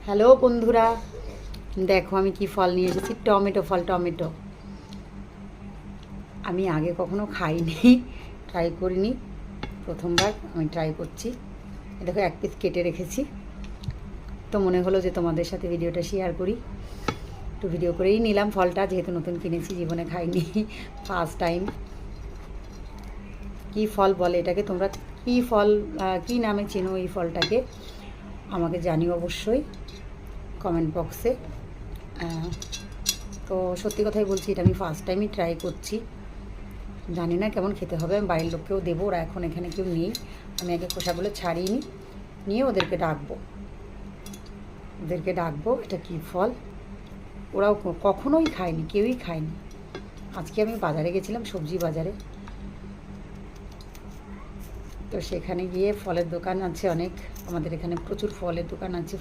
Hello বন্ধুরা, দেখো আমি কি ফল নিয়ে এসেছি। টমেটো ফল, টমেটো। আমি আগে কখনো খাইনি, ট্রাই করিনি, প্রথমবার আমি ট্রাই করছি। দেখো এক পিস কেটে রেখেছি, তো মনে হলো যে তোমাদের সাথে ভিডিওটা শেয়ার করি। একটু ভিডিও করেই নিলাম ফলটা, যেহেতু নতুন কিনেছি, জীবনে খাইনি, ফার্স্ট টাইম। কি ফল বলে এটাকে তোমরা? কি ফল, কি নামে চেনো এই ফলটাকে আমাকে জানিও অবশ্যই কমেন্ট বক্সে। তো সত্যি কথাই বলছি, এটা আমি ফার্স্ট টাইমই ট্রাই করছি। জানি না কেমন খেতে হবে। আমি বাড়ির লোককেও দেবো, ওরা এখন এখানে কেউ নেই। আমি আগে খোসাগুলো ছাড়িয়ে নিয়ে ওদেরকে ডাকবো। এটা কী ফল, ওরাও কখনোই খায়নি, কেউই খায়নি। আজকে আমি বাজারে গেছিলাম, সবজি বাজারে, তো সেখানে গিয়ে ফলের দোকান আছে অনেক, আমাদের এখানে প্রচুর ফলের দোকান আছে।